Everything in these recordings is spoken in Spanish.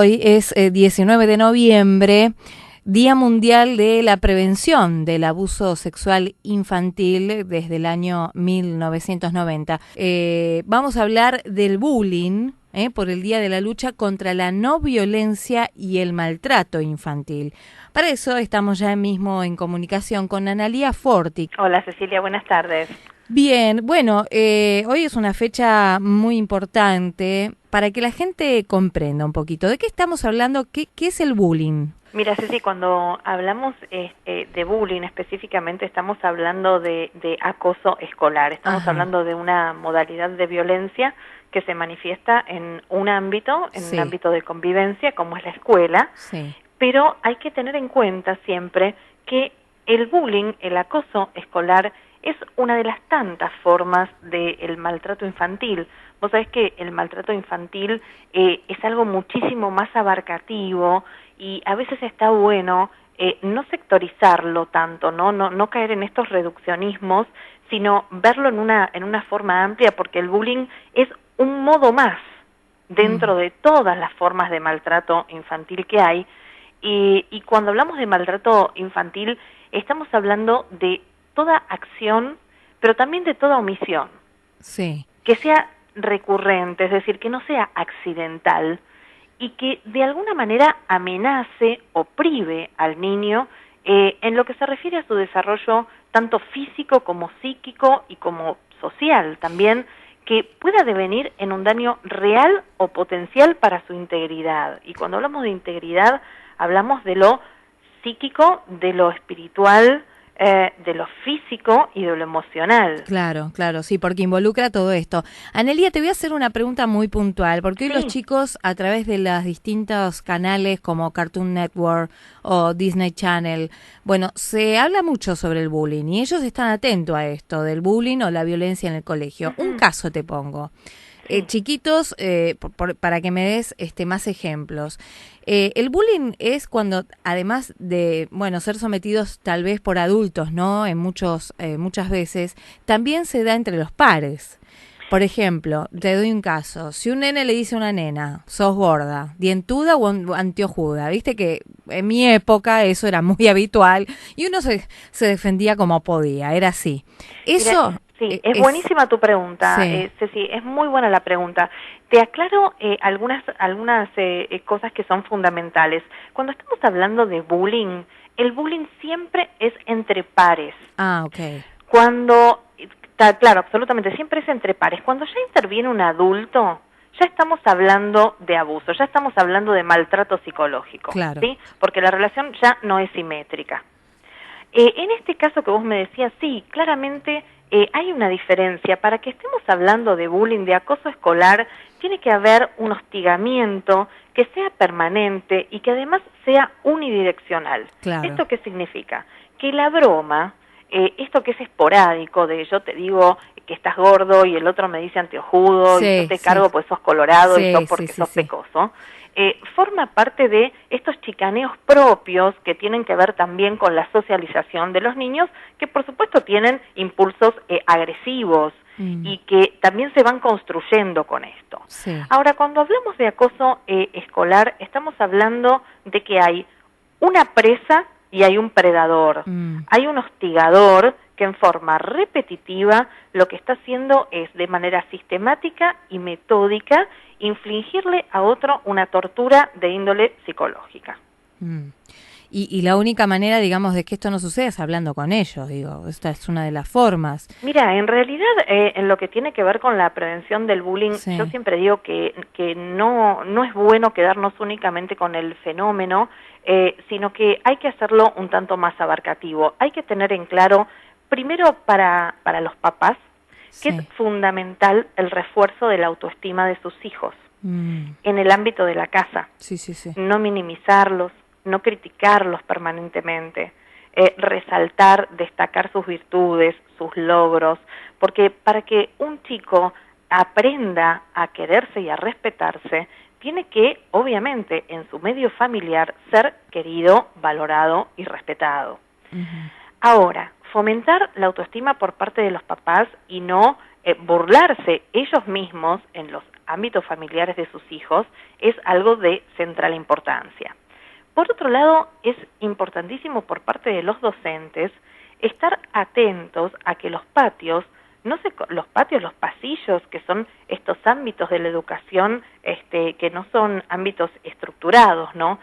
hoy es 19 de noviembre, Día Mundial de la Prevención del Abuso Sexual Infantil desde el año 1990. Vamos a hablar del bullying por el Día de la Lucha contra la No Violencia y el Maltrato Infantil. Para eso estamos ya mismo en comunicación con Analía Forti. Hola Cecilia, buenas tardes. Bien, bueno, hoy es una fecha muy importante para que la gente comprenda un poquito. ¿De qué estamos hablando? ¿Qué es el bullying? Mira, Ceci, cuando hablamos de bullying específicamente estamos hablando de acoso escolar. Estamos hablando de una modalidad de violencia que se manifiesta en un ámbito, un ámbito de convivencia como es la escuela. Sí. Pero hay que tener en cuenta siempre que el bullying, el acoso escolar, es una de las tantas formas del maltrato infantil. Vos sabés que el maltrato infantil es algo muchísimo más abarcativo y a veces está bueno no sectorizarlo tanto, no caer en estos reduccionismos, sino verlo en una forma amplia, porque el bullying es un modo más dentro de todas las formas de maltrato infantil que hay. Y cuando hablamos de maltrato infantil, estamos hablando de toda acción, pero también de toda omisión. Sí. Que sea recurrente, es decir, que no sea accidental y que de alguna manera amenace o prive al niño en lo que se refiere a su desarrollo tanto físico como psíquico y como social también, que pueda devenir en un daño real o potencial para su integridad. Y cuando hablamos de integridad, hablamos de lo psíquico, de lo espiritual, de lo físico y de lo emocional. Claro, sí, porque involucra todo esto. Anelia, te voy a hacer una pregunta muy puntual, porque hoy los chicos a través de los distintos canales como Cartoon Network o Disney Channel, bueno, se habla mucho sobre el bullying y ellos están atentos a esto, del bullying o la violencia en el colegio. Un caso te pongo. Chiquitos, para que me des más ejemplos. El bullying es cuando, además de, ser sometidos tal vez por adultos, ¿no? En muchas veces, también se da entre los pares. Por ejemplo, te doy un caso. Si un nene le dice a una nena, sos gorda, dientuda o anteojuda, viste que en mi época eso era muy habitual y uno se defendía como podía, era así. Eso... Sí, es buenísima tu pregunta, Ceci, es muy buena la pregunta. Te aclaro algunas cosas que son fundamentales. Cuando estamos hablando de bullying, el bullying siempre es entre pares. Ah, ok. Claro, absolutamente, siempre es entre pares. Cuando ya interviene un adulto, ya estamos hablando de abuso, ya estamos hablando de maltrato psicológico, claro. ¿sí? Porque la relación ya no es simétrica. En este caso que vos me decías, sí, claramente hay una diferencia. Para que estemos hablando de bullying, de acoso escolar, tiene que haber un hostigamiento que sea permanente y que además sea unidireccional. Claro. ¿Esto qué significa? Que la broma, esto que es esporádico, de yo te digo que estás gordo y el otro me dice anteojudo y yo te cargo pues sos colorado y yo porque sos pecoso, forma parte de estos chicaneos propios que tienen que ver también con la socialización de los niños, que por supuesto tienen impulsos agresivos y que también se van construyendo con esto. Sí. Ahora, cuando hablamos de acoso escolar, estamos hablando de que hay una presa y hay un predador. Hay un hostigador que en forma repetitiva lo que está haciendo es, de manera sistemática y metódica, infligirle a otro una tortura de índole psicológica. Y la única manera, digamos, de que esto no suceda es hablando con ellos, digo, esta es una de las formas. Mira, en realidad, en lo que tiene que ver con la prevención del bullying, yo siempre digo que no es bueno quedarnos únicamente con el fenómeno, sino que hay que hacerlo un tanto más abarcativo. Hay que tener en claro, primero para los papás, que es fundamental el refuerzo de la autoestima de sus hijos en el ámbito de la casa. No minimizarlos, no criticarlos permanentemente, resaltar, destacar sus virtudes, sus logros, porque para que un chico aprenda a quererse y a respetarse, tiene que, obviamente, en su medio familiar, ser querido, valorado y respetado. Ahora, fomentar la autoestima por parte de los papás y no burlarse ellos mismos en los ámbitos familiares de sus hijos es algo de central importancia. Por otro lado, es importantísimo por parte de los docentes estar atentos a que los patios, los pasillos, que son estos ámbitos de la educación, que no son ámbitos estructurados, ¿no?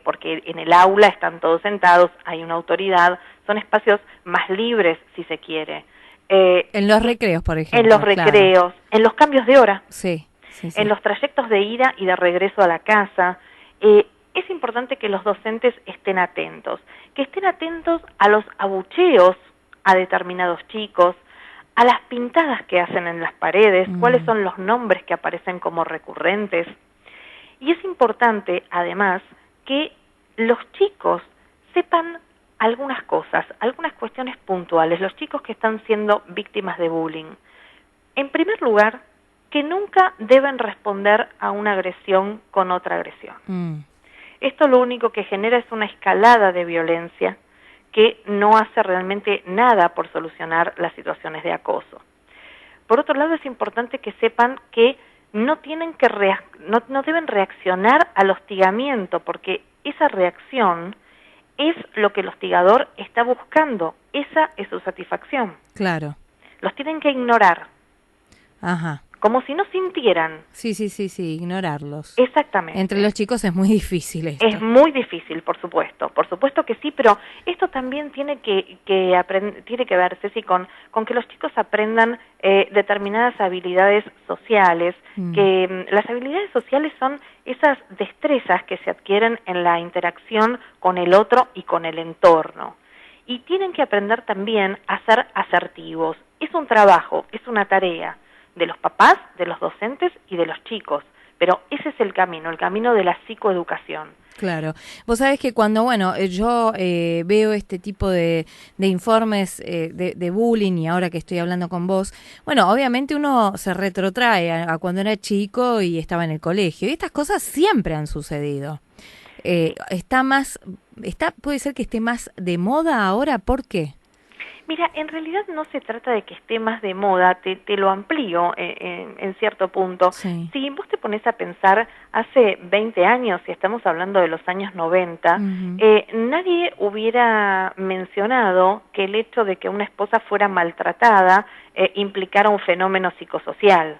Porque en el aula están todos sentados, hay una autoridad, son espacios más libres, si se quiere. En los recreos, por ejemplo. En los recreos, claro. En los cambios de hora, sí. En los trayectos de ida y de regreso a la casa. Es importante que los docentes estén atentos, a los abucheos a determinados chicos, a las pintadas que hacen en las paredes, cuáles son los nombres que aparecen como recurrentes. Y es importante, además, que los chicos sepan algunas cosas, algunas cuestiones puntuales, los chicos que están siendo víctimas de bullying. En primer lugar, que nunca deben responder a una agresión con otra agresión. Esto lo único que genera es una escalada de violencia que no hace realmente nada por solucionar las situaciones de acoso. Por otro lado, es importante que sepan que no deben reaccionar al hostigamiento, porque esa reacción es lo que el hostigador está buscando, esa es su satisfacción. Claro. Los tienen que ignorar. Ajá. Como si no sintieran. Sí, ignorarlos. Exactamente. Entre los chicos es muy difícil esto. Es muy difícil, por supuesto que sí, pero esto también tiene que ver, Ceci, con que los chicos aprendan determinadas habilidades sociales, que las habilidades sociales son esas destrezas que se adquieren en la interacción con el otro y con el entorno. Y tienen que aprender también a ser asertivos. Es un trabajo, es una tarea de los papás, de los docentes y de los chicos, pero ese es el camino de la psicoeducación. Claro. Vos sabés que cuando, yo veo este tipo de informes de bullying, y ahora que estoy hablando con vos, obviamente uno se retrotrae a cuando era chico y estaba en el colegio, y estas cosas siempre han sucedido. Puede ser que esté más de moda ahora, ¿por qué? Mira, en realidad no se trata de que esté más de moda, te lo amplío en cierto punto. Sí. Si vos te pones a pensar, hace 20 años, si estamos hablando de los años 90, nadie hubiera mencionado que el hecho de que una esposa fuera maltratada implicara un fenómeno psicosocial.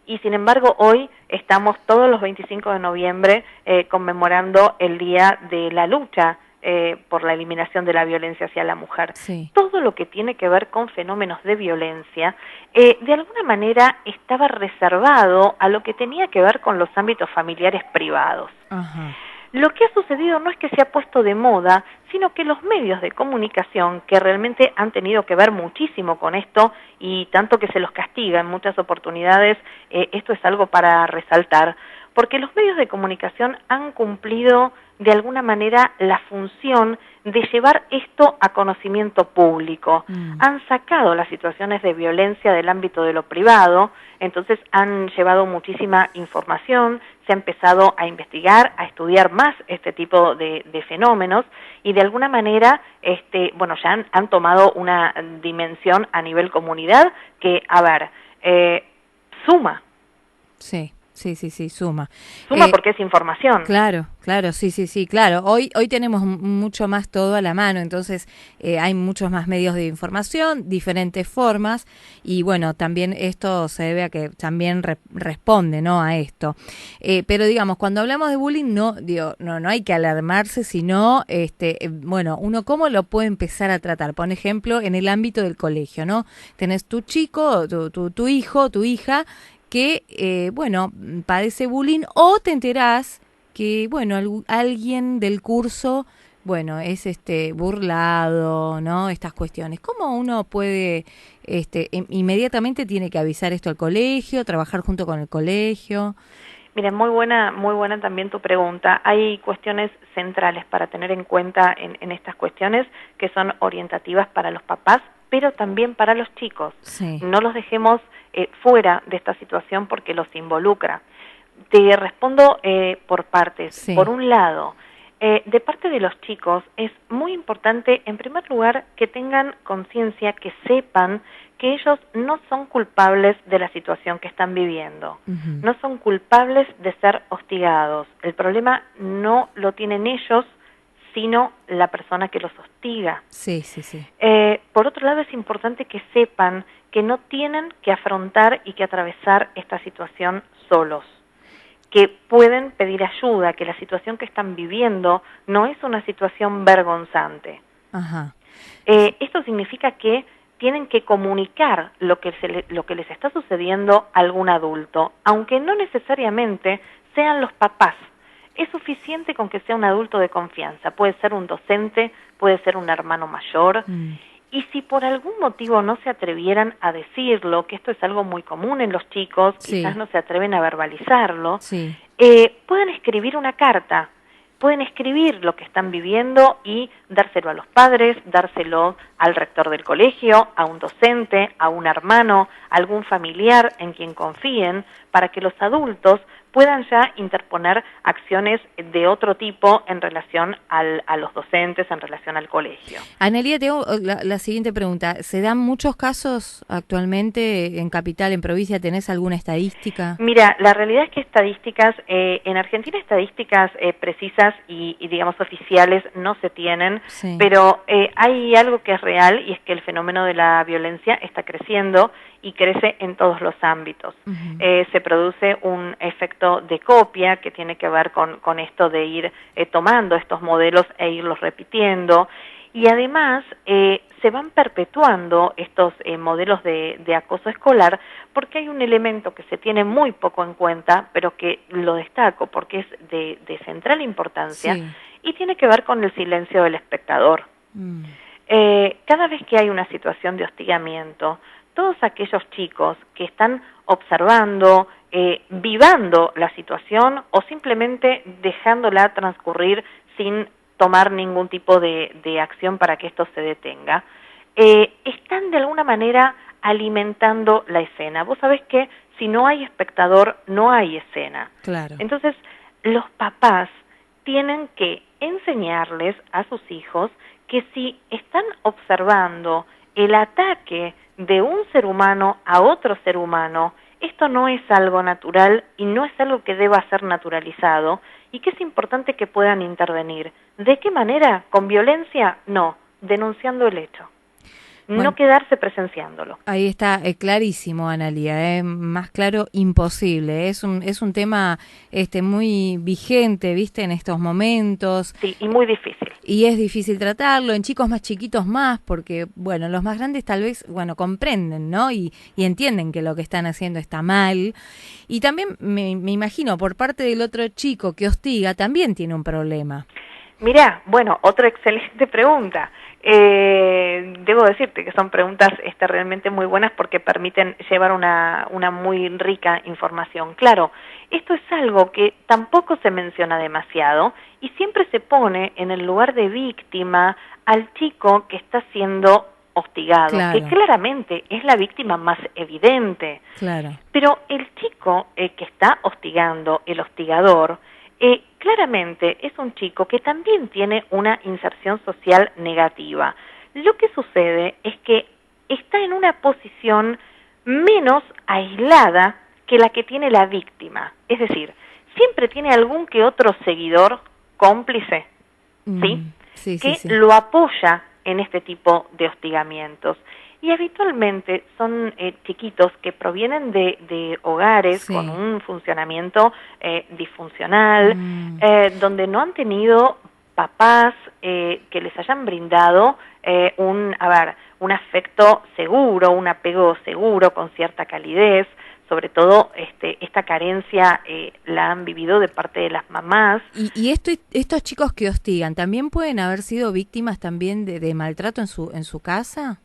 Y sin embargo, hoy estamos todos los 25 de noviembre conmemorando el Día de la Lucha por la eliminación de la violencia hacia la mujer. Sí. Todo lo que tiene que ver con fenómenos de violencia, de alguna manera estaba reservado a lo que tenía que ver con los ámbitos familiares privados. Ajá. Lo que ha sucedido no es que se ha puesto de moda, sino que los medios de comunicación, que realmente han tenido que ver muchísimo con esto, y tanto que se los castiga en muchas oportunidades, esto es algo para resaltar, porque los medios de comunicación han cumplido de alguna manera la función de llevar esto a conocimiento público. Han sacado las situaciones de violencia del ámbito de lo privado, entonces han llevado muchísima información, se ha empezado a investigar, a estudiar más este tipo de fenómenos, y de alguna manera ya han tomado una dimensión a nivel comunidad que, suma. Sí, suma. Suma porque es información. Claro, sí, claro. Hoy tenemos mucho más todo a la mano, entonces hay muchos más medios de información, diferentes formas, y también esto se debe a que también responde, ¿no?, a esto. Pero digamos, cuando hablamos de bullying, no hay que alarmarse, sino, uno cómo lo puede empezar a tratar. Por ejemplo, en el ámbito del colegio, ¿no? Tenés tu chico, tu hijo, tu hija, que, padece bullying, o te enterás que, alguien del curso, es burlado, ¿no? Estas cuestiones. ¿Cómo uno puede, inmediatamente tiene que avisar esto al colegio, trabajar junto con el colegio? Mira, muy buena también tu pregunta. Hay cuestiones centrales para tener en cuenta en estas cuestiones, que son orientativas para los papás, pero también para los chicos. Sí. No los dejemos fuera de esta situación porque los involucra. Te respondo por partes. Sí. Por un lado, de parte de los chicos es muy importante, en primer lugar, que tengan conciencia, que sepan que ellos no son culpables de la situación que están viviendo, no son culpables de ser hostigados. El problema no lo tienen ellos, sino la persona que los hostiga. Sí, sí, sí. Por otro lado, es importante que sepan que no tienen que afrontar y que atravesar esta situación solos, que pueden pedir ayuda, que la situación que están viviendo no es una situación vergonzante. Ajá. Esto significa que tienen que comunicar lo que les está sucediendo a algún adulto, aunque no necesariamente sean los papás. Es suficiente con que sea un adulto de confianza, puede ser un docente, puede ser un hermano mayor, y si por algún motivo no se atrevieran a decirlo, que esto es algo muy común en los chicos, quizás no se atreven a verbalizarlo, pueden escribir una carta, pueden escribir lo que están viviendo y dárselo a los padres, dárselo al rector del colegio, a un docente, a un hermano, a algún familiar en quien confíen, para que los adultos puedan ya interponer acciones de otro tipo en relación a los docentes, en relación al colegio. Anelia, tengo la siguiente pregunta. ¿Se dan muchos casos actualmente en Capital, en provincia? ¿Tenés alguna estadística? Mira, la realidad es que estadísticas, en Argentina estadísticas precisas y digamos oficiales no se tienen, pero hay algo que es real y es que el fenómeno de la violencia está creciendo y crece en todos los ámbitos. Se produce un efecto de copia que tiene que ver con esto de ir tomando estos modelos e irlos repitiendo, y además se van perpetuando estos modelos de acoso escolar porque hay un elemento que se tiene muy poco en cuenta, pero que lo destaco porque es de central importancia, y tiene que ver con el silencio del espectador. Cada vez que hay una situación de hostigamiento, todos aquellos chicos que están observando, vivando la situación o simplemente dejándola transcurrir sin tomar ningún tipo de acción para que esto se detenga, están de alguna manera alimentando la escena. Vos sabés que si no hay espectador, no hay escena. Claro. Entonces, los papás tienen que enseñarles a sus hijos que si están observando el ataque de un ser humano a otro ser humano, esto no es algo natural y no es algo que deba ser naturalizado, y que es importante que puedan intervenir. ¿De qué manera? ¿Con violencia? No, denunciando el hecho. Bueno, no quedarse presenciándolo. Ahí está, clarísimo, Analía, más claro imposible. Es un tema muy vigente, ¿viste? En estos momentos. Sí, y muy difícil. Y es difícil tratarlo, en chicos más chiquitos más, porque, bueno, los más grandes tal vez, bueno, comprenden, ¿no? Y entienden que lo que están haciendo está mal. Y también me imagino, por parte del otro chico que hostiga, también tiene un problema. Mirá, bueno, otra excelente pregunta. Debo decirte que son preguntas realmente muy buenas porque permiten llevar una muy rica información. Claro, esto es algo que tampoco se menciona demasiado y siempre se pone en el lugar de víctima al chico que está siendo hostigado, que claramente es la víctima más evidente. Claro. Pero el chico que está hostigando, el hostigador, claramente es un chico que también tiene una inserción social negativa. Lo que sucede es que está en una posición menos aislada que la que tiene la víctima. Es decir, siempre tiene algún que otro seguidor cómplice, que lo apoya en este tipo de hostigamientos. Y habitualmente son chiquitos que provienen de hogares con un funcionamiento disfuncional, donde no han tenido papás que les hayan brindado un afecto seguro, un apego seguro, con cierta calidez. Sobre todo esta carencia la han vivido de parte de las mamás. ¿Y estos chicos que hostigan también pueden haber sido víctimas también de maltrato en su casa?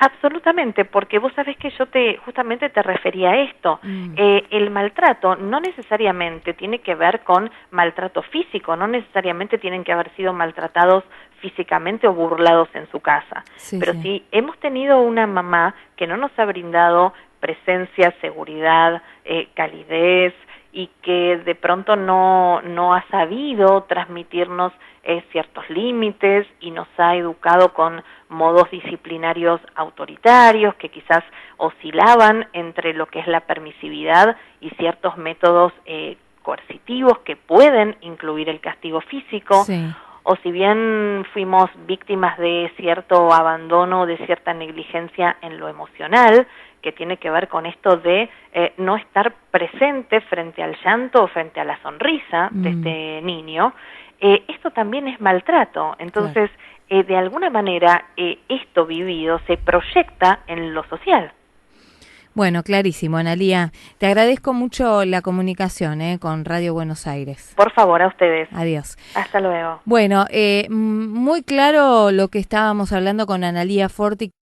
Absolutamente, porque vos sabés que yo justamente te refería a esto. El maltrato no necesariamente tiene que ver con maltrato físico, no necesariamente tienen que haber sido maltratados físicamente o burlados en su casa. Pero si hemos tenido una mamá que no nos ha brindado presencia, seguridad, calidez, y que de pronto no ha sabido transmitirnos ciertos límites y nos ha educado con modos disciplinarios autoritarios que quizás oscilaban entre lo que es la permisividad y ciertos métodos coercitivos que pueden incluir el castigo físico. Sí. O si bien fuimos víctimas de cierto abandono, de cierta negligencia en lo emocional, que tiene que ver con esto de no estar presente frente al llanto o frente a la sonrisa de este niño, esto también es maltrato. Entonces, de alguna manera, esto vivido se proyecta en lo social. Bueno, clarísimo, Analía. Te agradezco mucho la comunicación con Radio Buenos Aires. Por favor, a ustedes. Adiós. Hasta luego. Bueno, muy claro lo que estábamos hablando con Analía Forti.